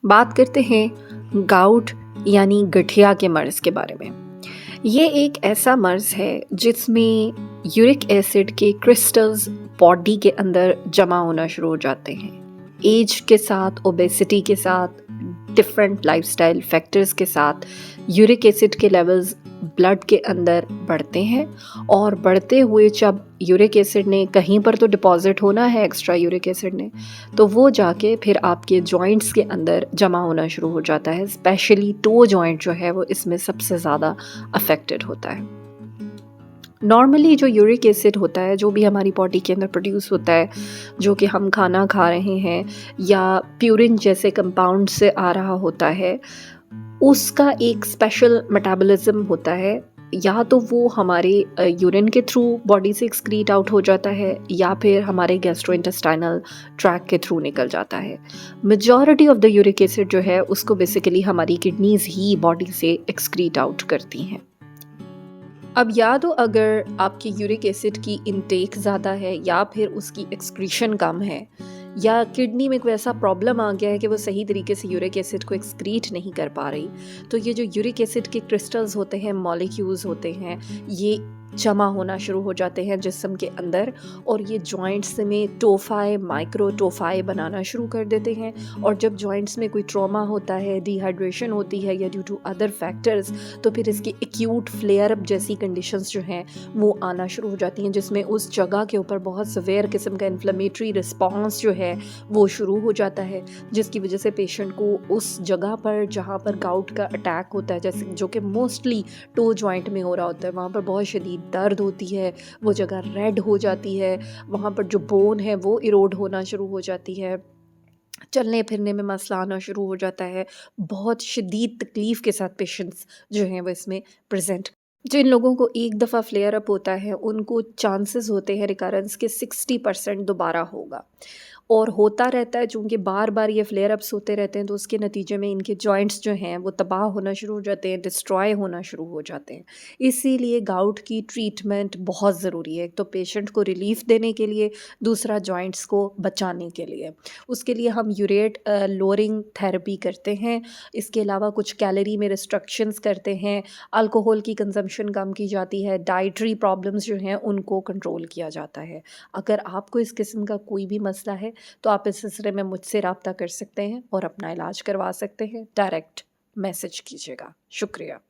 बात करते हैं गाउट यानी गठिया के मर्ज़ के बारे में। ये एक ऐसा मर्ज़ है जिसमें यूरिक एसिड के क्रिस्टल्स बॉडी के अंदर जमा होना शुरू हो जाते हैं। एज के साथ, ओबेसिटी के साथ, डिफरेंट लाइफ़स्टाइल फैक्टर्स के साथ यूरिक एसिड के लेवल्स ब्लड के अंदर बढ़ते हैं और बढ़ते हुए जब यूरिक एसिड ने कहीं पर तो डिपॉज़िट होना है एक्स्ट्रा यूरिक एसिड ने, तो वो जाके फिर आपके जॉइंट्स के अंदर जमा होना शुरू हो जाता है। स्पेशली टो जॉइंट जो है वो इसमें सबसे ज़्यादा अफेक्टेड होता है। नॉर्मली जो यूरिक एसिड होता है, जो भी हमारी बॉडी के अंदर प्रोड्यूस होता है, जो कि हम खाना खा रहे हैं या प्यूरिन जैसे कंपाउंड से आ रहा होता है, उसका एक स्पेशल मेटाबॉलिज्म होता है। या तो वो हमारे यूरिन के थ्रू बॉडी से एक्सक्रीट आउट हो जाता है या फिर हमारे गैस्ट्रोइंटेस्टाइनल ट्रैक के थ्रू निकल जाता है। Majority of the uric acid जो है उसको बेसिकली हमारी किडनीज ही बॉडी से एक्सक्रीट आउट करती हैं। अब या तो अगर आपकी यूरिक एसिड की इनटेक ज़्यादा है या फिर उसकी एक्सक्रीशन कम है या किडनी में कोई ऐसा प्रॉब्लम आ गया है कि वो सही तरीके से यूरिक एसिड को एक्सक्रीट नहीं कर पा रही, तो ये जो यूरिक एसिड के क्रिस्टल्स होते हैं, मॉलिक्यूल्स होते हैं, ये जमा होना शुरू हो जाते हैं जिस्म के अंदर और ये जॉइंट्स में टोफाई, माइक्रो टोफाई बनाना शुरू कर देते हैं। और जब जॉइंट्स में कोई ट्रॉमा होता है, डिहाइड्रेशन होती है या ड्यू टू अदर फैक्टर्स, तो फिर इसकी एक्यूट फ्लेयर अप जैसी कंडीशंस जो हैं वो आना शुरू हो जाती हैं, जिसमें उस जगह के ऊपर बहुत सवेयर किस्म का इन्फ्लेमेटरी रिस्पॉन्स जो है वो शुरू हो जाता है, जिसकी वजह से पेशेंट को उस जगह पर जहाँ पर गाउट का अटैक होता है, जैसे जो कि मोस्टली टो जॉइंट में हो रहा होता है, वहाँ पर बहुत शदीद दर्द होती है, वो जगह रेड हो जाती है, वहाँ पर जो बोन है वो इरोड होना शुरू हो जाती है, चलने फिरने में मसला आना शुरू हो जाता है। बहुत शदीद तकलीफ़ के साथ पेशेंट्स जो हैं वो इसमें प्रेज़ेंट। जिन लोगों को एक दफ़ा फ्लेयर अप होता है उनको चांसेस होते हैं रिकरेंस के 60% दोबारा होगा और होता रहता है। चूँकि बार-बार ये फ्लेयर अप्स होते रहते हैं तो उसके नतीजे में इनके जॉइंट्स जो हैं वो तबाह होना शुरू हो जाते हैं, डिस्ट्रॉय होना शुरू हो जाते हैं। इसीलिए गाउट की ट्रीटमेंट बहुत ज़रूरी है। एक तो पेशेंट को रिलीफ़ देने के लिए, दूसरा जॉइंट्स को बचाने के लिए। उसके लिए हम यूरेट लोअरिंग थेरेपी करते हैं। इसके अलावा कुछ कैलोरी में रिस्ट्रिक्शंस करते हैं, अल्कोहल की कंजम्पशन कम की जाती है, डाइटरी प्रॉब्लम्स जो हैं उनको कंट्रोल किया जाता है। अगर आपको इस किस्म का कोई भी मसला है तो आप इस सिलसिले में मुझसे रब्ता कर सकते हैं और अपना इलाज करवा सकते हैं। डायरेक्ट मैसेज कीजिएगा। शुक्रिया।